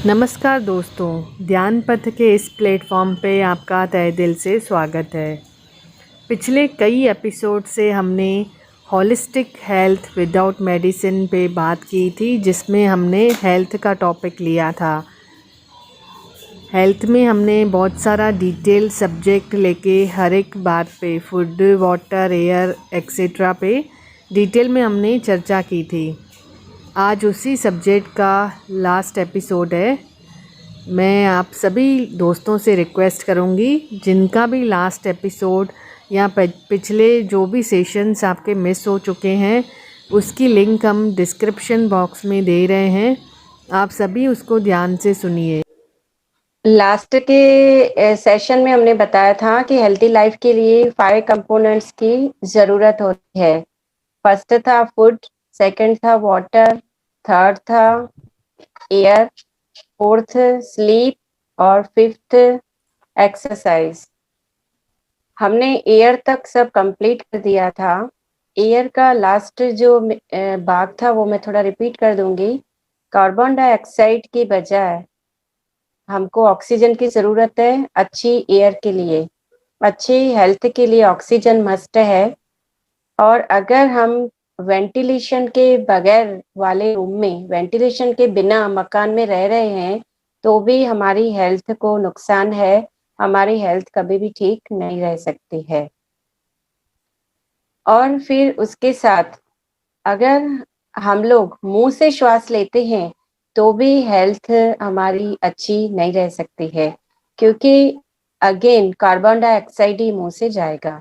नमस्कार दोस्तों, ध्यान पथ के इस प्लेटफॉर्म पे आपका तहे दिल से स्वागत है। पिछले कई एपिसोड से हमने होलिस्टिक हेल्थ विदाउट मेडिसिन पे बात की थी, जिसमें हमने हेल्थ का टॉपिक लिया था। हेल्थ में हमने बहुत सारा डिटेल सब्जेक्ट लेके हर एक बात पे फूड, वाटर, एयर एक्सेट्रा पे डिटेल में हमने चर्चा की थी। आज उसी सब्जेक्ट का लास्ट एपिसोड है। मैं आप सभी दोस्तों से रिक्वेस्ट करूंगी, जिनका भी लास्ट एपिसोड या पिछले जो भी सेशंस आपके मिस हो चुके हैं, उसकी लिंक हम डिस्क्रिप्शन बॉक्स में दे रहे हैं। आप सभी उसको ध्यान से सुनिए। लास्ट के सेशन में हमने बताया था कि हेल्थी लाइफ के लिए 5 कंपोनेंट्स की जरूरत होती है। फर्स्ट था फूड, सेकंड था वाटर, थर्ड था एयर, फोर्थ स्लीप और फिफ्थ एक्सरसाइज। हमने एयर तक सब कंप्लीट कर दिया था। एयर का लास्ट जो भाग था वो मैं थोड़ा रिपीट कर दूंगी। कार्बन डाइऑक्साइड की बजाय हमको ऑक्सीजन की जरूरत है अच्छी एयर के लिए। अच्छी हेल्थ के लिए ऑक्सीजन मस्ट है। और अगर हम वेंटिलेशन के बगैर वाले रूम में, वेंटिलेशन के बिना मकान में रह रहे हैं, तो भी हमारी हेल्थ को नुकसान है। हमारी हेल्थ कभी भी ठीक नहीं रह सकती है। और फिर उसके साथ अगर हम लोग मुंह से श्वास लेते हैं तो भी हेल्थ हमारी अच्छी नहीं रह सकती है, क्योंकि अगेन कार्बन डाइऑक्साइड ही मुंह से जाएगा।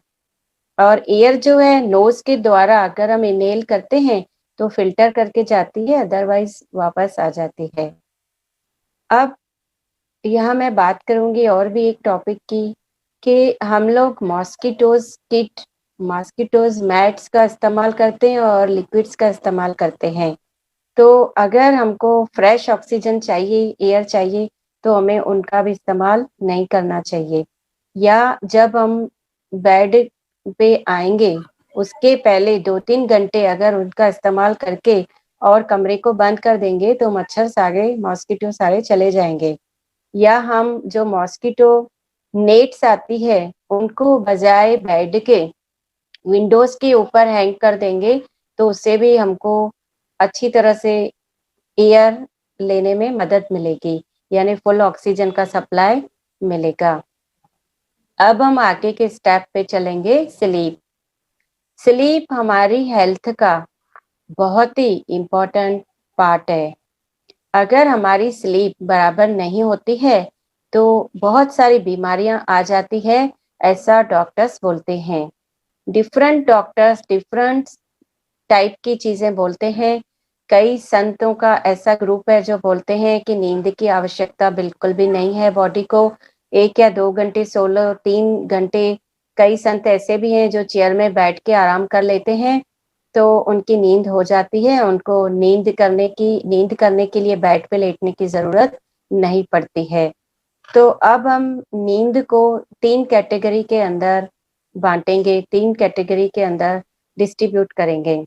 और एयर जो है नोज के द्वारा अगर हम इनहेल करते हैं तो फिल्टर करके जाती है, अदरवाइज वापस आ जाती है। अब यहाँ मैं बात करूंगी और भी एक टॉपिक की, कि हम लोग मॉस्किटोज किट, मॉस्किटोज मैट्स का इस्तेमाल करते हैं और लिक्विड्स का इस्तेमाल करते हैं। तो अगर हमको फ्रेश ऑक्सीजन चाहिए, एयर चाहिए, तो हमें उनका भी इस्तेमाल नहीं करना चाहिए। या जब हम बेड पे आएंगे उसके पहले 2-3 घंटे अगर उनका इस्तेमाल करके और कमरे को बंद कर देंगे तो मच्छर सारे, मॉस्किटो सारे चले जाएंगे। या हम जो मॉस्किटो नेट्स आती है उनको बजाय बेड के विंडोज के ऊपर हैंग कर देंगे, तो उससे भी हमको अच्छी तरह से एयर लेने में मदद मिलेगी, यानी फुल ऑक्सीजन का सप्लाई मिलेगा। अब हम आगे के स्टेप पे चलेंगे। स्लीप। स्लीप हमारी हेल्थ का बहुत ही इम्पोर्टेंट पार्ट है। अगर हमारी स्लीप बराबर नहीं होती है तो बहुत सारी बीमारियां आ जाती है, ऐसा डॉक्टर्स बोलते हैं। डिफरेंट डॉक्टर्स डिफरेंट टाइप की चीजें बोलते हैं। कई संतों का ऐसा ग्रुप है जो बोलते हैं कि नींद की आवश्यकता बिल्कुल भी नहीं है बॉडी को, 1 या 2 घंटे सो लो, 3 घंटे। कई संत ऐसे भी हैं जो चेयर में बैठ के आराम कर लेते हैं तो उनकी नींद हो जाती है, उनको नींद करने के लिए बेड पे लेटने की जरूरत नहीं पड़ती है। तो अब हम नींद को 3 कैटेगरी के अंदर बांटेंगे, 3 कैटेगरी के अंदर डिस्ट्रीब्यूट करेंगे।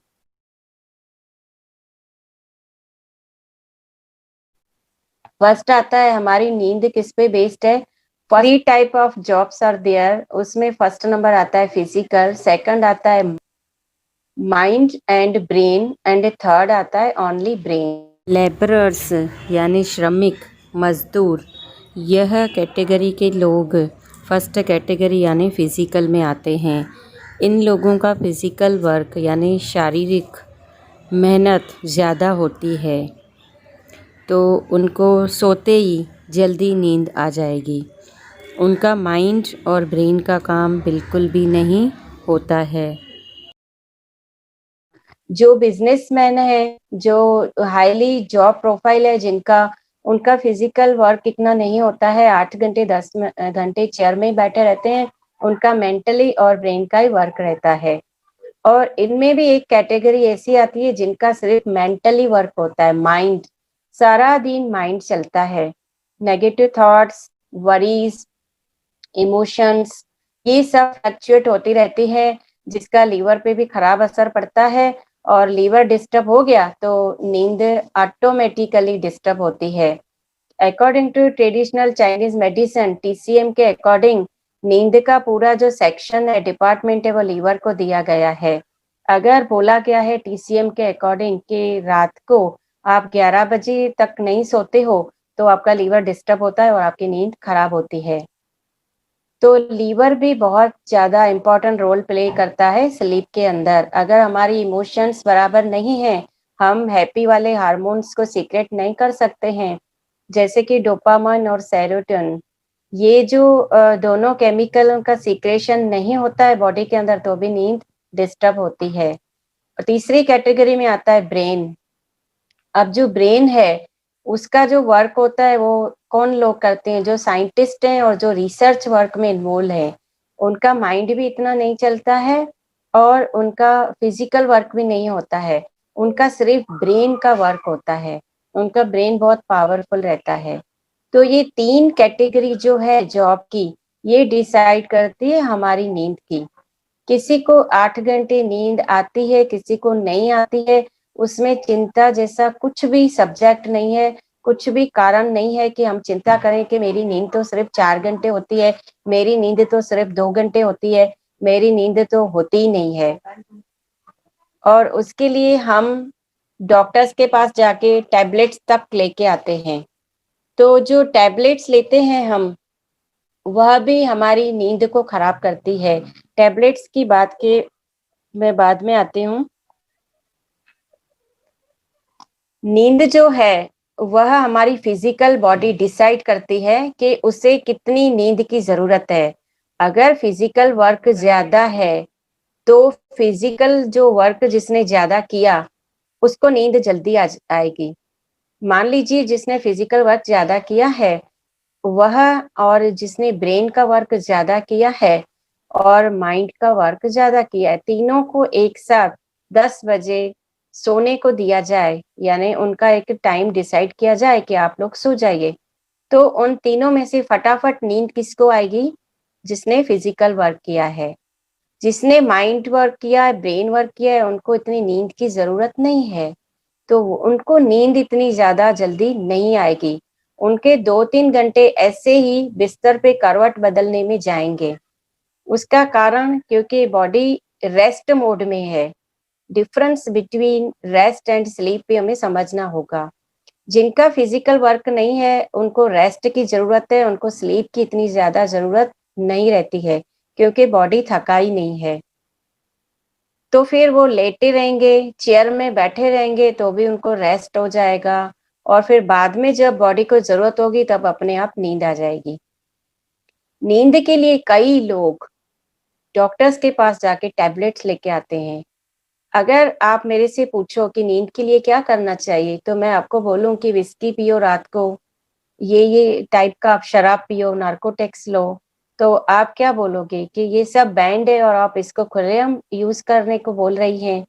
फर्स्ट आता है हमारी नींद किस पे बेस्ड है। 3 type of jobs are there. उसमें फर्स्ट नंबर आता है फिजिकल, सेकंड आता है mind and brain, and third आता है ओनली ब्रेन। लेबरर्स यानी श्रमिक मजदूर, यह कैटेगरी के लोग फर्स्ट कैटेगरी यानी फ़िज़िकल में आते हैं। इन लोगों का फ़िज़िकल वर्क यानी शारीरिक मेहनत ज़्यादा होती है, तो उनको सोते ही जल्दी नींद आ जाएगी। उनका माइंड और ब्रेन का काम बिल्कुल भी नहीं होता है। जो बिजनेसमैन है, जो हाईली जॉब प्रोफाइल है, जिनका उनका फिजिकल वर्क इतना नहीं होता है, 8 घंटे 10 घंटे चेयर में ही बैठे रहते हैं, उनका मेंटली और ब्रेन का ही वर्क रहता है। और इनमें भी एक कैटेगरी ऐसी आती है जिनका सिर्फ मेंटली वर्क होता है, माइंड, सारा दिन माइंड चलता है, नेगेटिव थॉट्स, वरीज, इमोशंस, ये सब फ्लक्चुएट होती रहती है, जिसका लीवर पे भी खराब असर पड़ता है। और लीवर डिस्टर्ब हो गया तो नींद ऑटोमेटिकली डिस्टर्ब होती है। According to traditional Chinese medicine TCM के अकॉर्डिंग नींद का पूरा जो सेक्शन है, डिपार्टमेंट है, वो लीवर को दिया गया है। अगर बोला गया है TCM के अकॉर्डिंग कि रात को आप 11 बजे तक नहीं सोते हो तो आपका लीवर डिस्टर्ब होता है और आपकी नींद खराब होती है। तो लीवर भी बहुत ज़्यादा इम्पोर्टेंट रोल प्ले करता है स्लीप के अंदर। अगर हमारी इमोशंस बराबर नहीं है, हम हैप्पी वाले हार्मोन्स को सीक्रेट नहीं कर सकते हैं, जैसे कि डोपामाइन और सेरोटोनिन। ये जो दोनों केमिकल का सीक्रेशन नहीं होता है बॉडी के अंदर तो भी नींद डिस्टर्ब होती है। और तीसरी कैटेगरी में आता है ब्रेन। अब जो ब्रेन है उसका जो वर्क होता है वो कौन लोग करते हैं? जो साइंटिस्ट हैं और जो रिसर्च वर्क में इन्वॉल्व है। उनका माइंड भी इतना नहीं चलता है और उनका फिजिकल वर्क भी नहीं होता है। उनका सिर्फ ब्रेन का वर्क होता है। उनका ब्रेन बहुत पावरफुल रहता है। तो ये 3 कैटेगरी जो है जॉब की, ये डिसाइड करती है हमारी नींद की। किसी को 8 घंटे नींद आती है, किसी को नहीं आती है। उसमें चिंता जैसा कुछ भी सब्जेक्ट नहीं है, कुछ भी कारण नहीं है कि हम चिंता करें कि मेरी नींद तो सिर्फ 4 घंटे होती है, मेरी नींद तो सिर्फ 2 घंटे होती है, मेरी नींद तो होती ही नहीं है। और उसके लिए हम डॉक्टर्स के पास जाके टैबलेट्स तक लेके आते हैं। तो जो टैबलेट्स लेते हैं हम, वह भी हमारी नींद को खराब करती है। टैबलेट्स की बात के मैं बाद में आती हूँ। नींद जो है वह हमारी फिजिकल बॉडी डिसाइड करती है कि उसे कितनी नींद की जरूरत है। अगर फिजिकल वर्क ज्यादा है तो फिजिकल जो वर्क जिसने ज्यादा किया उसको नींद जल्दी आएगी। मान लीजिए जिसने फिजिकल वर्क ज्यादा किया है वह, और जिसने ब्रेन का वर्क ज्यादा किया है और माइंड का वर्क ज्यादा किया है, तीनों को एक साथ 10 बजे सोने को दिया जाए, यानी उनका एक टाइम डिसाइड किया जाए कि आप लोग सो जाइए, तो उन तीनों में से फटाफट नींद किसको आएगी? जिसने फिजिकल वर्क किया है। जिसने माइंड वर्क किया है, ब्रेन वर्क किया है, उनको इतनी नींद की जरूरत नहीं है, तो उनको नींद इतनी ज्यादा जल्दी नहीं आएगी। उनके 2-3 घंटे ऐसे ही बिस्तर पे करवट बदलने में जाएंगे। उसका कारण क्योंकि बॉडी रेस्ट मोड में है। Difference between rest and sleep भी हमें समझना होगा। जिनका फिजिकल वर्क नहीं है उनको रेस्ट की जरूरत है, उनको स्लीप की इतनी ज्यादा जरूरत नहीं रहती है क्योंकि बॉडी थका ही नहीं है। तो फिर वो लेटे रहेंगे, चेयर में बैठे रहेंगे तो भी उनको रेस्ट हो जाएगा और फिर बाद में जब बॉडी को जरूरत होगी तब अपने आप नींद आ जाएगी। नींद के लिए कई लोग डॉक्टर्स के पास जाके टैबलेट्स लेके आते हैं। अगर आप मेरे से पूछो कि नींद के लिए क्या करना चाहिए, तो मैं आपको बोलूं कि विस्की पियो रात को, ये टाइप का आप शराब पियो, नार्कोटिक्स लो, तो आप क्या बोलोगे कि ये सब बैंड है और आप इसको खुलेआम यूज करने को बोल रही हैं।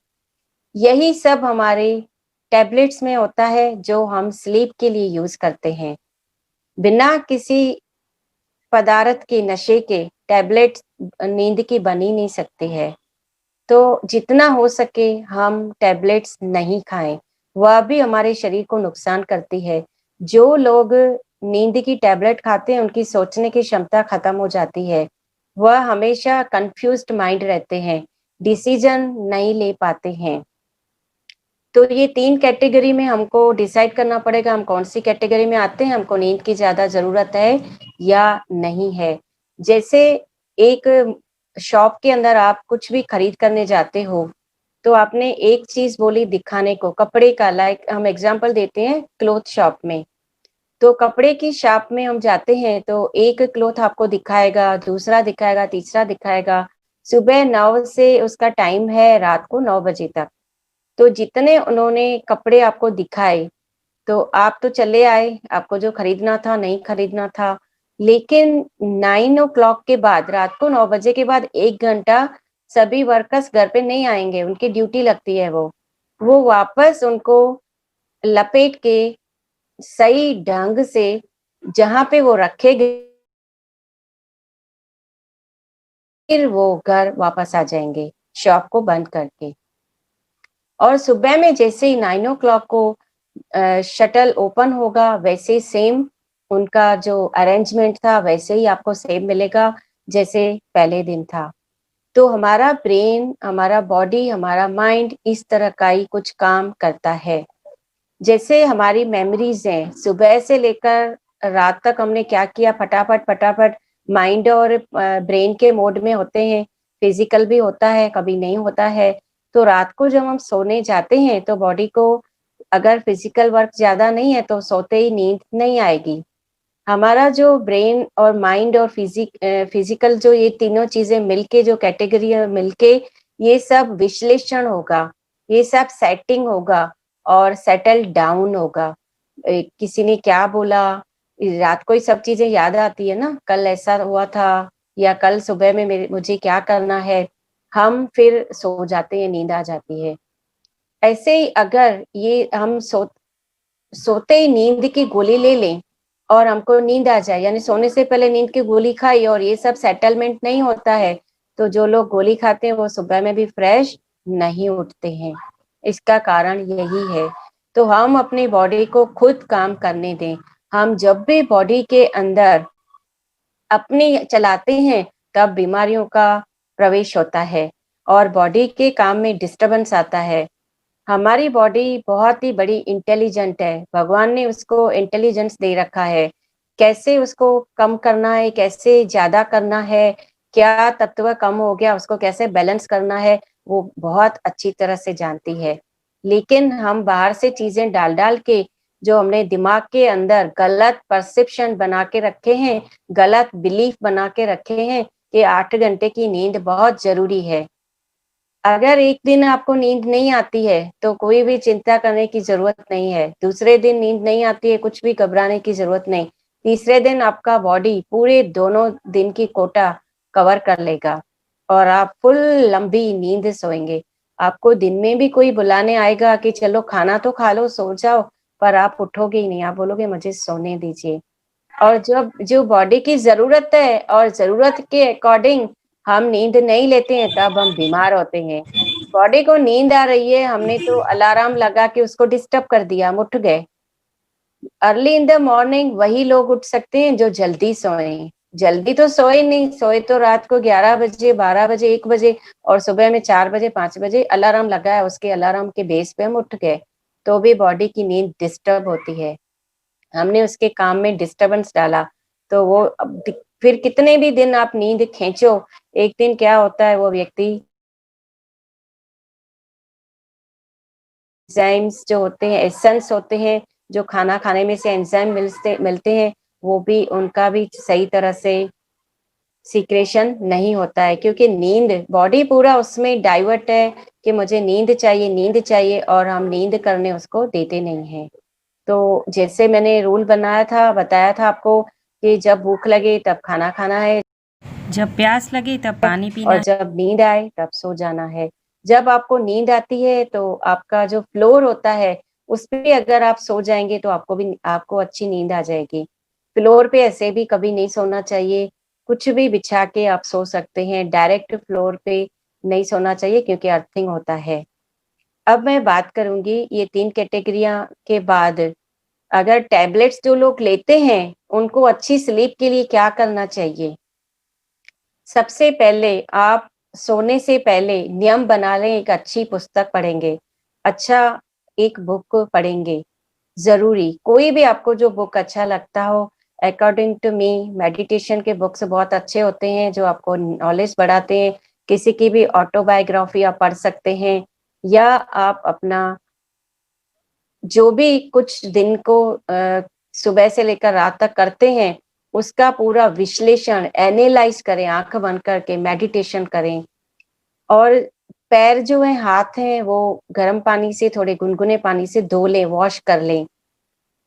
यही सब हमारे टैबलेट्स में होता है जो हम स्लीप के लिए यूज करते हैं। बिना किसी पदार्थ के नशे के टैबलेट नींद की बन ही नहीं सकती है। तो जितना हो सके हम टैबलेट्स नहीं खाएं, वह भी हमारे शरीर को नुकसान करती है। जो लोग नींद की टैबलेट खाते हैं उनकी सोचने की क्षमता खत्म हो जाती है। वह हमेशा कंफ्यूज्ड माइंड रहते हैं, डिसीजन नहीं ले पाते हैं। तो ये 3 कैटेगरी में हमको डिसाइड करना पड़ेगा हम कौन सी कैटेगरी में आते हैं, हमको नींद की ज्यादा जरूरत है या नहीं है। जैसे एक शॉप के अंदर आप कुछ भी खरीद करने जाते हो, तो आपने एक चीज बोली दिखाने को, कपड़े का, लाइक हम एग्जांपल देते हैं क्लोथ शॉप में। तो कपड़े की शॉप में हम जाते हैं तो एक क्लोथ आपको दिखाएगा, दूसरा दिखाएगा, तीसरा दिखाएगा। सुबह 9 से उसका टाइम है रात को 9 बजे तक। तो जितने उन्होंने कपड़े आपको दिखाए तो आप तो चले आए, आपको जो खरीदना था नहीं खरीदना था। लेकिन 9 o'clock के बाद, रात को 9 बजे के बाद 1 घंटा सभी वर्कर्स घर पे नहीं आएंगे, उनकी ड्यूटी लगती है। वो वापस उनको लपेट के सही ढंग से जहां पे वो रखे गए, फिर वो घर वापस आ जाएंगे शॉप को बंद करके। और सुबह में जैसे ही 9 o'clock को शटल ओपन होगा, वैसे सेम उनका जो अरेंजमेंट था वैसे ही आपको सेम मिलेगा जैसे पहले दिन था। तो हमारा ब्रेन, हमारा बॉडी, हमारा माइंड इस तरह का ही कुछ काम करता है। जैसे हमारी मेमोरीज हैं, सुबह से लेकर रात तक हमने क्या किया, फटाफट फटाफट माइंड और ब्रेन के मोड में होते हैं। फिजिकल भी होता है, कभी नहीं होता है। तो रात को जब हम सोने जाते हैं तो बॉडी को अगर फिजिकल वर्क ज्यादा नहीं है तो सोते ही नींद नहीं आएगी। हमारा जो ब्रेन और माइंड और फिजिकल जो ये तीनों चीजें मिलके, जो कैटेगरी मिलके ये सब विश्लेषण होगा, ये सब सेटिंग होगा और सेटल डाउन होगा। किसी ने क्या बोला, रात को ही सब चीजें याद आती है ना, कल ऐसा हुआ था या कल सुबह में मुझे क्या करना है। हम फिर सो जाते हैं, नींद आ जाती है। ऐसे ही अगर ये हम सोते ही नींद की गोली ले लें और हमको नींद आ जाए, यानी सोने से पहले नींद की गोली खाई और ये सब सेटलमेंट नहीं होता है, तो जो लोग गोली खाते हैं वो सुबह में भी फ्रेश नहीं उठते हैं। इसका कारण यही है। तो हम अपनी बॉडी को खुद काम करने दें। हम जब भी बॉडी के अंदर अपने चलाते हैं तब बीमारियों का प्रवेश होता है और बॉडी के काम में डिस्टरबेंस आता है। हमारी बॉडी बहुत ही बड़ी इंटेलिजेंट है, भगवान ने उसको इंटेलिजेंस दे रखा है। कैसे उसको कम करना है, कैसे ज्यादा करना है, क्या तत्व कम हो गया उसको कैसे बैलेंस करना है, वो बहुत अच्छी तरह से जानती है। लेकिन हम बाहर से चीजें डाल डाल के, जो हमने दिमाग के अंदर गलत परसेप्शन बना के रखे हैं, गलत बिलीफ बना के रखे हैं कि 8 घंटे की नींद बहुत जरूरी है। अगर एक दिन आपको नींद नहीं आती है तो कोई भी चिंता करने की जरूरत नहीं है। दूसरे दिन नींद नहीं आती है, कुछ भी घबराने की जरूरत नहीं। तीसरे दिन आपका बॉडी पूरे दोनों दिन की कोटा कवर कर लेगा और आप फुल लंबी नींद सोएंगे। आपको दिन में भी कोई बुलाने आएगा कि चलो खाना तो खा लो, सो जाओ, पर आप उठोगे ही नहीं, आप बोलोगे मुझे सोने दीजिए। और जब जो बॉडी की जरूरत है और जरूरत के अकॉर्डिंग हम नींद नहीं लेते हैं तब हम बीमार होते हैं। बॉडी को नींद आ रही है, हमने तो अलार्म लगा के उसको डिस्टर्ब कर दिया, हम उठ गए। अर्ली इन द मॉर्निंग वही लोग उठ सकते हैं जो जल्दी सोए। जल्दी तो सोए नहीं, सोए तो रात को 11 बजे, 12 बजे, 1 बजे, और सुबह में 4 बजे, 5 बजे अलार्म लगा है, उसके अलार्म के बेस पे हम उठ गए, तो भी बॉडी की नींद डिस्टर्ब होती है। हमने उसके काम में डिस्टरबेंस डाला, तो वो फिर कितने भी दिन आप नींद खींचो, एक दिन क्या होता है, वो व्यक्ति एंजाइम्स जो होते हैं, एसेंस होते हैं, जो खाना खाने में से एंजाइम मिलते हैं, वो भी उनका भी सही तरह से सीक्रेशन नहीं होता है, क्योंकि नींद, बॉडी पूरा उसमें डाइवर्ट है कि मुझे नींद चाहिए, नींद चाहिए, और हम नींद करने उसको देते नहीं हैं। तो जैसे मैंने रूल बनाया था, बताया था आपको कि जब भूख लगे तब खाना खाना है, जब प्यास लगे तब पानी पीना और है। जब नींद आए तब सो जाना है। जब आपको नींद आती है तो आपका जो फ्लोर होता है उस पे अगर आप सो जाएंगे तो आपको अच्छी नींद आ जाएगी। फ्लोर पे ऐसे भी कभी नहीं सोना चाहिए, कुछ भी बिछा के आप सो सकते हैं, डायरेक्ट फ्लोर पे नहीं सोना चाहिए क्योंकि अर्थिंग होता है। अब मैं बात करूंगी ये 3 कैटेगरियां के बाद, अगर टैबलेट्स जो लोग लेते हैं उनको अच्छी स्लीप के लिए क्या करना चाहिए। सबसे पहले आप सोने से पहले नियम बना लें, एक अच्छी पुस्तक पढ़ेंगे, अच्छा एक बुक पढ़ेंगे, जरूरी कोई भी आपको जो बुक अच्छा लगता हो। अकॉर्डिंग टू मी मेडिटेशन के बुक्स बहुत अच्छे होते हैं जो आपको नॉलेज बढ़ाते हैं। किसी की भी ऑटोबायोग्राफी आप पढ़ सकते हैं, या आप अपना जो भी कुछ दिन को सुबह से लेकर रात तक करते हैं उसका पूरा विश्लेषण, एनालाइज करें, आंख बंद करके मेडिटेशन करें। और पैर जो है, हाथ हैं, वो गर्म पानी से, थोड़े गुनगुने पानी से धो लें, वॉश कर लें।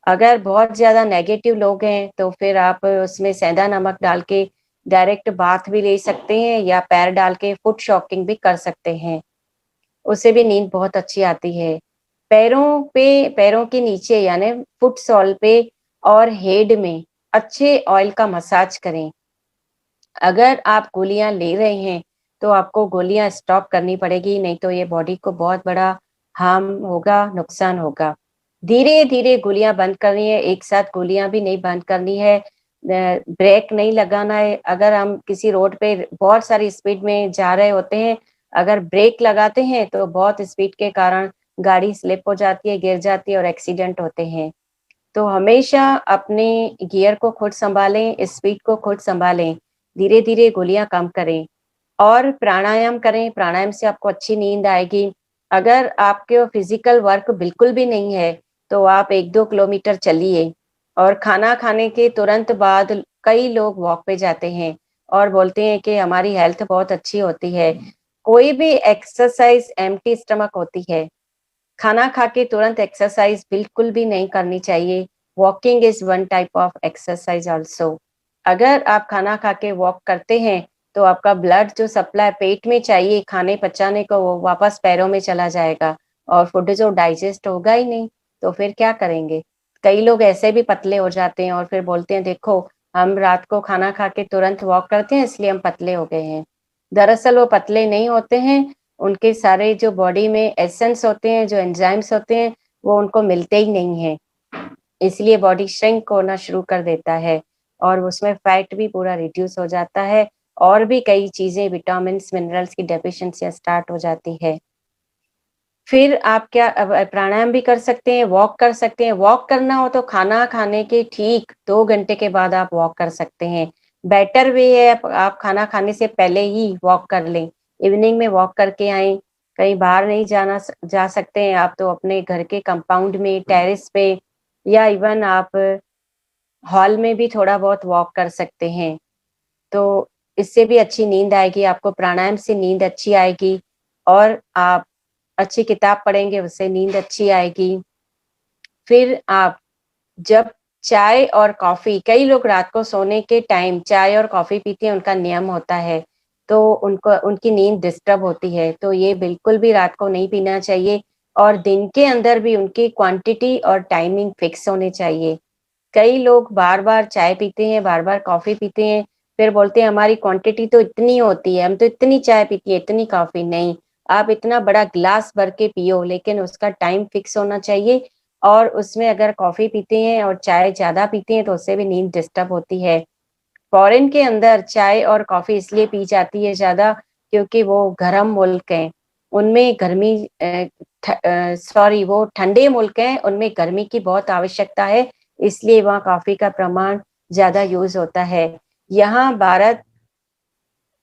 अगर बहुत ज्यादा नेगेटिव लोग हैं तो फिर आप उसमें सेंधा नमक डाल के डायरेक्ट बाथ भी ले सकते हैं, या पैर डाल के फुट शॉकिंग भी कर सकते हैं, उससे भी नींद बहुत अच्छी आती है। पैरों पे, पैरों के नीचे यानी फुट सॉल पे और हेड में अच्छे ऑयल का मसाज करें। अगर आप गोलियां ले रहे हैं तो आपको गोलियां स्टॉप करनी पड़ेगी, नहीं तो ये बॉडी को बहुत बड़ा हार्म होगा, नुकसान होगा। धीरे धीरे गोलियां बंद करनी है, एक साथ गोलियां भी नहीं बंद करनी है। ब्रेक नहीं लगाना है। अगर हम किसी रोड पे बहुत सारी स्पीड में जा रहे होते हैं, अगर ब्रेक लगाते हैं तो बहुत स्पीड के कारण गाड़ी स्लिप हो जाती है, गिर जाती है और एक्सीडेंट होते हैं। तो हमेशा अपने गियर को खुद संभालें, स्पीड को खुद संभालें, धीरे धीरे गोलियां कम करें और प्राणायाम करें। प्राणायाम से आपको अच्छी नींद आएगी। अगर आपके फिजिकल वर्क बिल्कुल भी नहीं है तो आप 1-2 किलोमीटर चलिए। और खाना खाने के तुरंत बाद कई लोग वॉक पे जाते हैं और बोलते हैं कि हमारी हेल्थ बहुत अच्छी होती है। कोई भी एक्सरसाइज एम्प्टी स्टमक होती है। खाना खा के तुरंत एक्सरसाइज बिल्कुल भी नहीं करनी चाहिए। Walking is one type of exercise also. अगर आप खाना खा के वॉक करते हैं तो आपका ब्लड जो सप्लाई पेट में चाहिए खाने पचाने को वो वापस पैरों में चला जाएगा और फूड जो डाइजेस्ट होगा ही नहीं तो फिर क्या करेंगे। कई लोग ऐसे भी पतले हो जाते हैं और फिर बोलते हैं देखो हम रात को खाना खा के तुरंत वॉक करते हैं इसलिए हम पतले हो गए हैं। दरअसल वो पतले नहीं होते हैं, उनके सारे जो बॉडी में एसेंस होते हैं, जो एंजाइम्स होते हैं, वो उनको मिलते ही नहीं है। इसलिए बॉडी श्रिंक होना शुरू कर देता है और उसमें फैट भी पूरा रिड्यूस हो जाता है और भी कई चीजें विटामिन्स मिनरल्स की डेफिशिएंसी स्टार्ट हो जाती है। फिर आप क्या प्राणायाम भी कर सकते हैं, वॉक कर सकते हैं। वॉक करना हो तो खाना खाने के ठीक 2 घंटे के बाद आप वॉक कर सकते हैं। बेटर वे है आप खाना खाने से पहले ही वॉक कर लें। इवनिंग में वॉक करके आएँ। कहीं बाहर नहीं जा सकते हैं आप तो अपने घर के कंपाउंड में, टेरेस पे या इवन आप हॉल में भी थोड़ा बहुत वॉक कर सकते हैं। तो इससे भी अच्छी नींद आएगी, आपको प्राणायाम से नींद अच्छी आएगी और आप अच्छी किताब पढ़ेंगे उससे नींद अच्छी आएगी। फिर आप जब चाय और कॉफ़ी कई लोग रात को सोने के टाइम चाय और कॉफ़ी पीते हैं, उनका नियम होता है, तो उनको उनकी नींद डिस्टर्ब होती है, तो ये बिल्कुल भी रात को नहीं पीना चाहिए और दिन के अंदर भी उनकी क्वांटिटी और टाइमिंग फिक्स होने चाहिए। कई लोग बार-बार चाय पीते हैं, बार-बार कॉफ़ी पीते हैं, फिर बोलते हैं हमारी क्वांटिटी तो इतनी होती है, हम तो इतनी चाय पीती है, इतनी कॉफ़ी नहीं। आप इतना बड़ा ग्लास भर के पियो लेकिन उसका टाइम फिक्स होना चाहिए और उसमें अगर कॉफ़ी पीते हैं और चाय ज़्यादा पीते हैं तो उससे भी नींद डिस्टर्ब होती है। फ़ॉरेन के अंदर चाय और कॉफ़ी इसलिए पी जाती है ज़्यादा क्योंकि वो गर्म मुल्क हैं। उनमें सॉरी वो ठंडे मुल्क हैं, उनमें गर्मी की बहुत आवश्यकता है, इसलिए वहाँ कॉफ़ी का प्रमाण ज़्यादा यूज़ होता है। यहाँ भारत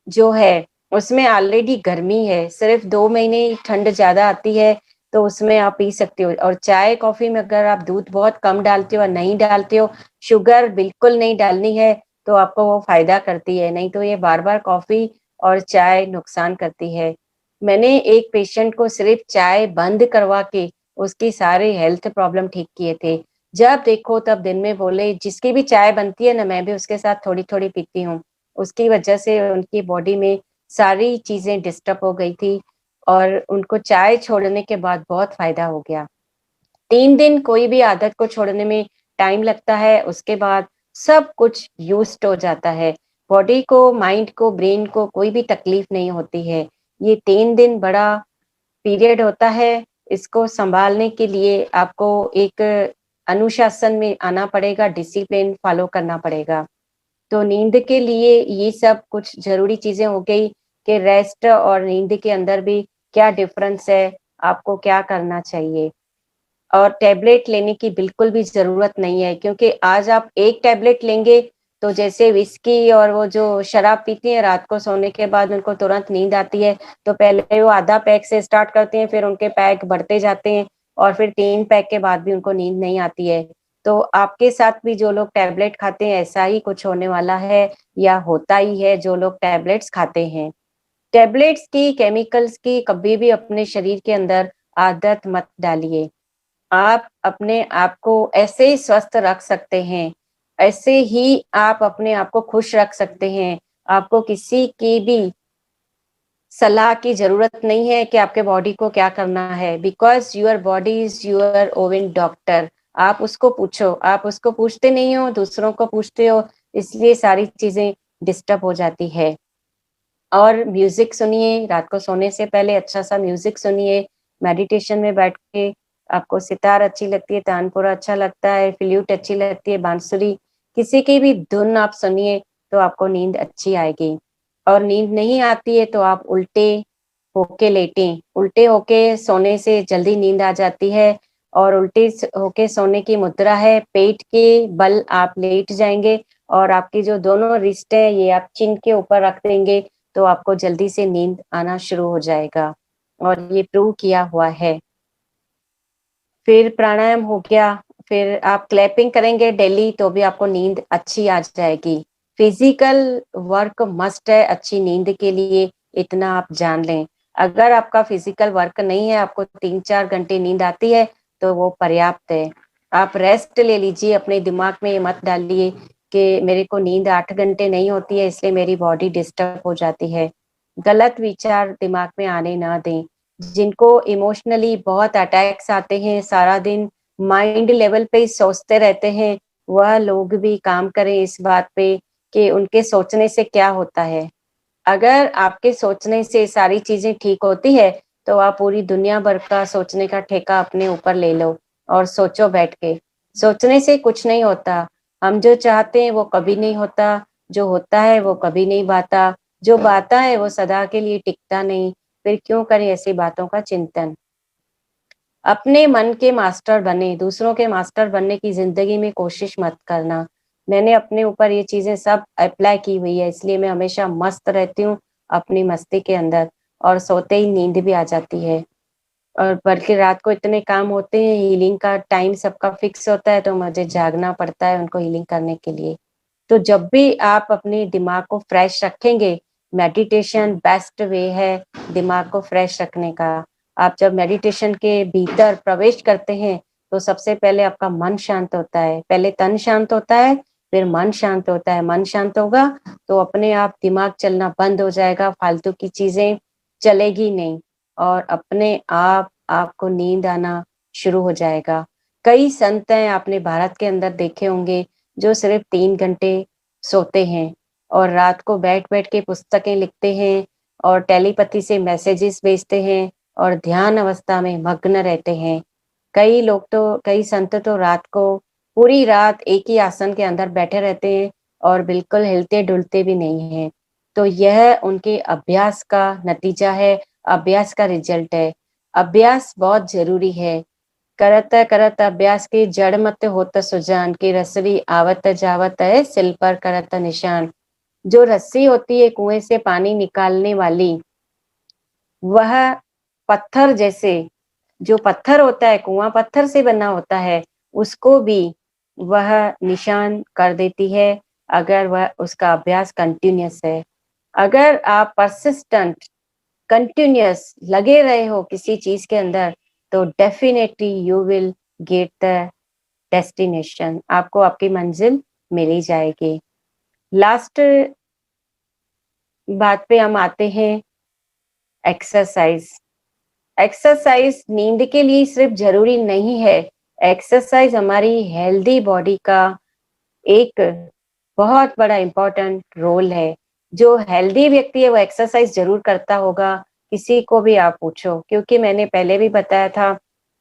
जो है, उसमें ऑलरेडी गर्मी है, सिर्फ़ 2 महीने ठंड ज़्यादा आती है, तो उसमें आप पी सकते हो और चाय-कॉफ़ी में अगर आप दूध बहुत कम डालते हो और नहीं डालते हो, शुगर बिल्कुल नहीं डालनी है, तो आपको वो फ़ायदा करती है, नहीं तो ये बार-बार कॉफ़ी और चाय नुकसान करती है। मैंने एक पेशेंट को सिर्फ़ चाय बंद करवा के, उसकी सारे हेल्थ प्रॉब्लम ठीक किए थे। जब देखो तब दिन में बोले, "जिसकी भी चाय बनती है ना, मैं भी उसके साथ थोड़ी-थोड़ी पीती हूँ।" उसकी वजह से उनकी बॉडी में सारी चीज़ें डिस्टर्ब हो गई थी और उनको चाय छोड़ने के बाद बहुत फ़ायदा हो गया। 3 दिन कोई भी आदत को छोड़ने में टाइम लगता है, उसके बाद सब कुछ यूज़्ड हो जाता है। बॉडी को, माइंड को, ब्रेन को कोई भी तकलीफ नहीं होती है। ये 3 दिन बड़ा पीरियड होता है, इसको सँभालने के लिए आपको एक अनुशासन में आना पड़ेगा, डिसिप्लिन फ़ॉलो करना पड़ेगा। तो नींद के लिए ये सब कुछ ज़रूरी चीज़ें हो गई कि रेस्ट और नींद के अंदर भी क्या डिफ़रेंस है, आपको क्या करना चाहिए। और टैबलेट लेने की बिल्कुल भी ज़रूरत नहीं है क्योंकि आज आप एक टैबलेट लेंगे, तो जैसे व्हिस्की और वो जो शराब पीती हैं रात को सोने के बाद उनको तुरंत नींद आती है, तो पहले वो आधा पैक से स्टार्ट करते हैं, फिर उनके पैक बढ़ते जाते हैं और फिर 3 पैक के बाद भी उनको नींद नहीं आती है। तो आपके साथ भी जो लोग टैबलेट खाते हैं, ऐसा ही कुछ होने वाला है या होता ही है जो लोग टैबलेट्स खाते हैं। टैबलेट्स की, केमिकल्स की कभी भी अपने शरीर के अंदर आदत मत डालिए। आप अपने आप को ऐसे ही स्वस्थ रख सकते हैं, ऐसे ही आप अपने आप को खुश रख सकते हैं। आपको किसी की भी सलाह की ज़रूरत नहीं है कि आपके बॉडी को क्या करना है because your body is your own doctor. आप उसको पूछो, आप उसको पूछते नहीं हो, दूसरों को पूछते हो, इसलिए सारी चीज़ें डिस्टर्ब हो जाती है। और म्यूज़िक सुनिए, रात को सोने से पहले अच्छा-सा म्यूज़िक सुनिए, मेडिटेशन में बैठ के आपको सितार अच्छी लगती है, तानपुरा अच्छा लगता है, फ्लूट अच्छी लगती है, बांसुरी, किसी की भी धुन आप सुनिए तो आपको नींद अच्छी आएगी। और नींद नहीं आती है तो आप उल्टे होके लेटें। उल्टे होके सोने से जल्दी नींद आ जाती है और उल्टे होके सोने की मुद्रा है, पेट के बल आप लेट जाएंगे और आपकी जो दोनों रिस्ट है ये आप चिन के ऊपर रख देंगे तो आपको जल्दी से नींद आना शुरू हो जाएगा और ये प्रूव किया हुआ है। फिर प्राणायाम हो गया, फिर आप क्लैपिंग करेंगे डेली तो भी आपको नींद अच्छी आ जाएगी। फिजिकल वर्क मस्ट है अच्छी नींद के लिए, इतना आप जान लें। अगर आपका फिजिकल वर्क नहीं है, आपको 3-4 घंटे नींद आती है तो वो पर्याप्त है। आप रेस्ट ले लीजिए, अपने दिमाग में ये मत डालिए कि मेरे को नींद 8 घंटे नहीं होती है इसलिए मेरी बॉडी डिस्टर्ब हो जाती है। गलत विचार दिमाग में आने ना दें। जिनको इमोशनली बहुत अटैक्स आते हैं, सारा दिन माइंड लेवल पे ही सोचते रहते हैं, वह लोग भी काम करें इस बात पे कि उनके सोचने से क्या होता है। अगर आपके सोचने से सारी चीजें ठीक होती है तो आप पूरी दुनिया भर का सोचने का ठेका अपने ऊपर ले लो और सोचो बैठ के। सोचने से कुछ नहीं होता, हम जो चाहते हैं वो कभी नहीं होता, जो होता है वो कभी नहीं बाता, जो बाता है वो सदा के लिए टिकता नहीं। फिर क्यों करें ऐसी बातों का चिंतन। अपने मन के मास्टर बने, दूसरों के मास्टर बनने की जिंदगी में कोशिश मत करना। मैंने अपने ऊपर ये चीजें सब अप्लाई की हुई है, इसलिए मैं हमेशा मस्त रहती हूँ अपनी मस्ती के अंदर और सोते ही नींद भी आ जाती है। और बल्कि रात को इतने काम होते हैं, हीलिंग का टाइम सबका फिक्स होता है तो मुझे जागना पड़ता है उनको हीलिंग करने के लिए। तो जब भी आप अपने दिमाग को फ्रेश रखेंगे, मेडिटेशन बेस्ट वे है दिमाग को फ्रेश रखने का। आप जब मेडिटेशन के भीतर प्रवेश करते हैं तो सबसे पहले आपका मन शांत होता है, पहले तन शांत होता है, फिर मन शांत होता है। मन शांत होगा तो अपने आप दिमाग चलना बंद हो जाएगा, फालतू की चीजें चलेगी नहीं और अपने आप आपको नींद आना शुरू हो जाएगा। कई संत हैं आपने भारत के अंदर देखे होंगे जो सिर्फ 3 घंटे सोते हैं और रात को बैठ-बैठ के पुस्तकें लिखते हैं और टेलीपैथी से मैसेजेस भेजते हैं और ध्यान अवस्था में मग्न रहते हैं। कई संत तो रात को पूरी रात एक ही आसन के अंदर बैठे रहते हैं और बिल्कुल हिलते-डुलते भी नहीं हैं। तो यह उनके अभ्यास का नतीजा है, अभ्यास का रिजल्ट है। अभ्यास बहुत ज़रूरी है। करत करत अभ्यास की जड़ मत होत सुजान की रसरी आवत जावत है सिल पर करत निशान। जो रस्सी होती है कुएं से पानी निकालने वाली, वह पत्थर जैसे, जो पत्थर होता है कुआं पत्थर से बना होता है, उसको भी वह निशान कर देती है अगर वह उसका अभ्यास कंटिन्यूअस है। अगर आप परसिस्टेंट कंटिन्यूअस लगे रहे हो किसी चीज के अंदर तो definitely you will get the destination, आपको आपकी मंजिल मिली जाएगी। लास्ट बात पे हम आते हैं, एक्सरसाइज। एक्सरसाइज नींद के लिए सिर्फ जरूरी नहीं है, एक्सरसाइज हमारी हेल्दी बॉडी का एक बहुत बड़ा इम्पोर्टेंट रोल है। जो हेल्दी व्यक्ति है वो एक्सरसाइज जरूर करता होगा, किसी को भी आप पूछो, क्योंकि मैंने पहले भी बताया था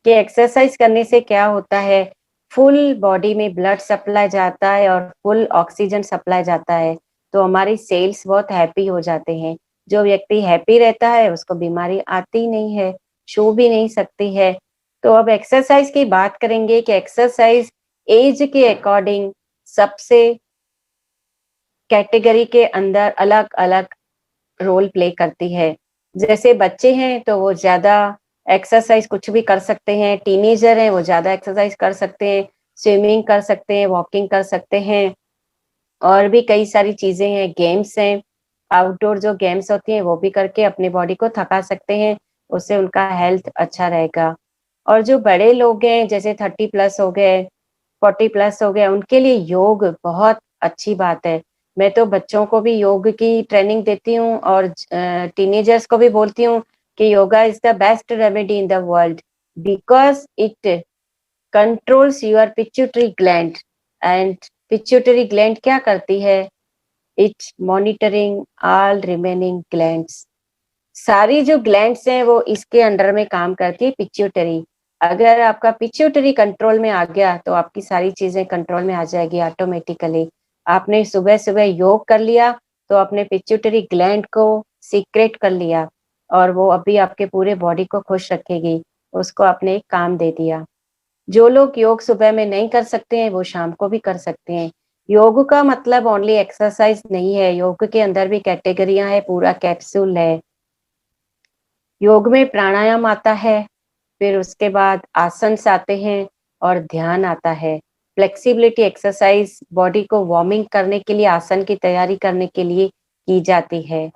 कि एक्सरसाइज करने से क्या होता है, फुल बॉडी में ब्लड सप्लाई जाता है और फुल ऑक्सीजन सप्लाई जाता है, तो हमारी सेल्स बहुत हैप्पी हो जाते हैं। जो व्यक्ति हैप्पी रहता है उसको बीमारी आती नहीं है, छू भी नहीं सकती है। तो अब एक्सरसाइज की बात करेंगे कि एक्सरसाइज एज के अकॉर्डिंग सबसे कैटेगरी के अंदर अलग अलग रोल प्ले करती है। जैसे बच्चे हैं तो वो ज्यादा एक्सरसाइज कुछ भी कर सकते हैं, टीनेजर हैं वो ज्यादा एक्सरसाइज कर सकते हैं, स्विमिंग कर सकते हैं, वॉकिंग कर सकते हैं और भी कई सारी चीजें हैं, गेम्स हैं, आउटडोर जो गेम्स होती हैं वो भी करके अपनी बॉडी को थका सकते हैं, उससे उनका हेल्थ अच्छा रहेगा। और जो बड़े लोग हैं जैसे 30 प्लस हो गए, 40 प्लस हो गए, उनके लिए योग बहुत अच्छी बात है। मैं तो बच्चों को भी योग की ट्रेनिंग देती हूँ और टीनेजर्स को भी बोलती हूँ कि yoga is the best remedy in the world because it controls your pituitary gland. And pituitary gland क्या करती है, it monitoring all remaining glands. सारी जो ग्लैंड्स हैं वो इसके अंडर में काम करती है, पिट्यूटरी। अगर आपका पिट्यूटरी कंट्रोल में आ गया तो आपकी सारी चीजें कंट्रोल में आ जाएगी ऑटोमेटिकली। आपने सुबह सुबह योग कर लिया तो अपने पिट्यूटरी ग्लैंड को सीक्रेट कर लिया और वो अभी आपके पूरे बॉडी को खुश रखेगी। उसको आपने एक काम दे दिया। जो लोग योग सुबह में नहीं कर सकते हैं वो शाम को भी कर सकते हैं। योग का मतलब ओनली एक्सरसाइज नहीं है, योग के अंदर भी कैटेगरियां है, पूरा कैप्सूल है। योग में प्राणायाम आता है, फिर उसके बाद आसन्स आते हैं और ध्यान आता है। फ्लेक्सिबिलिटी एक्सरसाइज बॉडी को वार्मिंग करने के लिए, आसन की तैयारी करने के लिए की जाती है।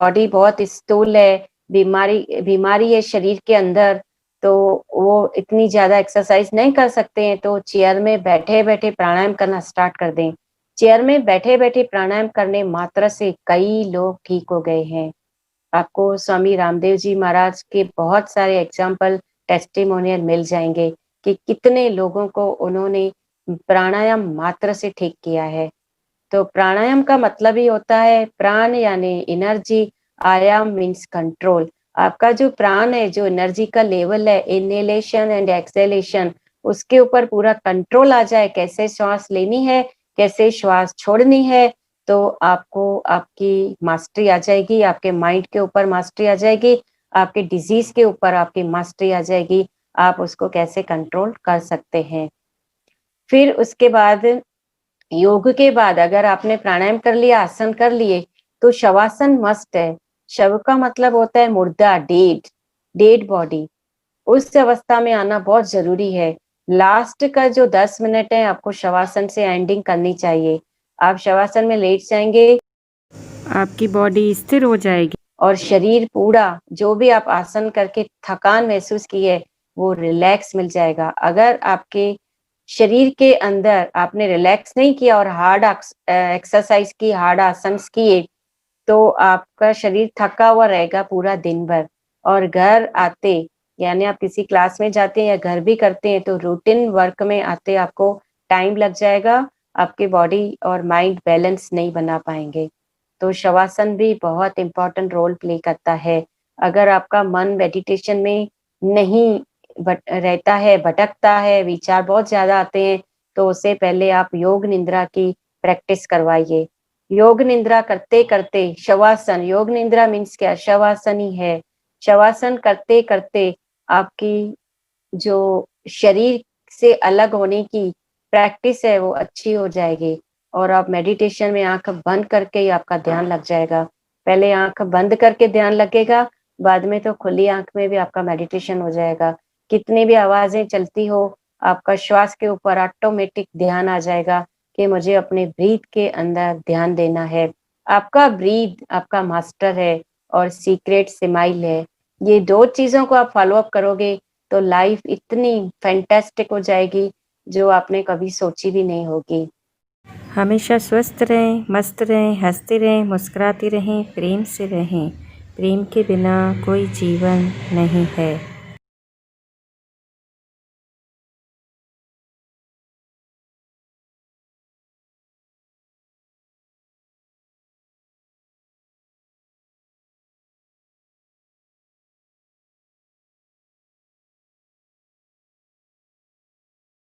बॉडी बहुत स्थूल है, बीमारी है शरीर के अंदर, तो वो इतनी ज़्यादा एक्सरसाइज नहीं कर सकते हैं, तो चेयर में बैठे-बैठे प्राणायाम करना स्टार्ट कर दें। चेयर में बैठे-बैठे प्राणायाम करने मात्र से कई लोग ठीक हो गए हैं। आपको स्वामी रामदेव जी महाराज के बहुत सारे एग्जाम्पल, टेस्टिमोनियल मिल जाएँगे कि कितने लोगों को उन्होंने प्राणायाम मात्र से ठीक किया है। तो प्राणायाम का मतलब ही होता है प्राण यानी एनर्जी, आयाम मीन्स कंट्रोल। आपका जो प्राण है, जो एनर्जी का लेवल है, इनहेलेशन एंड एक्सहेलेशन, उसके ऊपर पूरा कंट्रोल आ जाए, कैसे श्वास लेनी है, कैसे श्वास छोड़नी है, तो आपको आपकी मास्टरी आ जाएगी, आपके माइंड के ऊपर मास्टरी आ जाएगी, आपके डिजीज के ऊपर आपकी मास्टरी आ जाएगी, आप उसको कैसे कंट्रोल कर सकते हैं। फिर उसके बाद योग के बाद अगर आपने प्राणायाम कर लिया, आसन कर लिए, तो शवासन मस्ट है। शव का मतलब होता है मुर्दा, डेड बॉडी। उस अवस्था में आना बहुत जरूरी है। लास्ट का जो 10 मिनट है आपको शवासन से एंडिंग करनी चाहिए। आप शवासन में लेट जाएंगे, आपकी बॉडी स्थिर हो जाएगी और शरीर पूरा, जो भी आप आसन करके थकान महसूस की है, वो रिलैक्स मिल जाएगा। अगर आपके शरीर के अंदर आपने रिलैक्स नहीं किया और हार्ड एक्सरसाइज की, हार्ड आसन्स किए, तो आपका शरीर थका हुआ रहेगा पूरा दिन भर। और घर आते, यानी आप किसी क्लास में जाते हैं या घर भी करते हैं, तो रूटीन वर्क में आते आपको टाइम लग जाएगा, आपकी बॉडी और माइंड बैलेंस नहीं बना पाएंगे। तो शवासन भी बहुत इम्पोर्टेंट रोल प्ले करता है। अगर आपका मन मेडिटेशन में नहीं रहता है, भटकता है, विचार बहुत ज्यादा आते हैं, तो उससे पहले आप योग निद्रा की प्रैक्टिस करवाइए। योग निद्रा करते करते शवासन, योग निद्रा मीन्स क्या, शवासन ही है। शवासन करते करते आपकी जो शरीर से अलग होने की प्रैक्टिस है वो अच्छी हो जाएगी, और आप मेडिटेशन में आंख बंद करके ही आपका ध्यान लग जाएगा। पहले आंख बंद करके ध्यान लगेगा, बाद में तो खुली आंख में भी आपका मेडिटेशन हो जाएगा। कितनी भी आवाजें चलती हो, आपका श्वास के ऊपर ऑटोमेटिक ध्यान आ जाएगा कि मुझे अपने ब्रीथ के अंदर ध्यान देना है। आपका ब्रीथ आपका मास्टर है और सीक्रेट स्माइल है। ये दो चीजों को आप फॉलो अप करोगे तो लाइफ इतनी फैंटास्टिक हो जाएगी जो आपने कभी सोची भी नहीं होगी। हमेशा स्वस्थ रहें, मस्त रहें, हंसते रहें, मुस्कुराते रहें, प्रेम से रहें। प्रेम के बिना कोई जीवन नहीं है।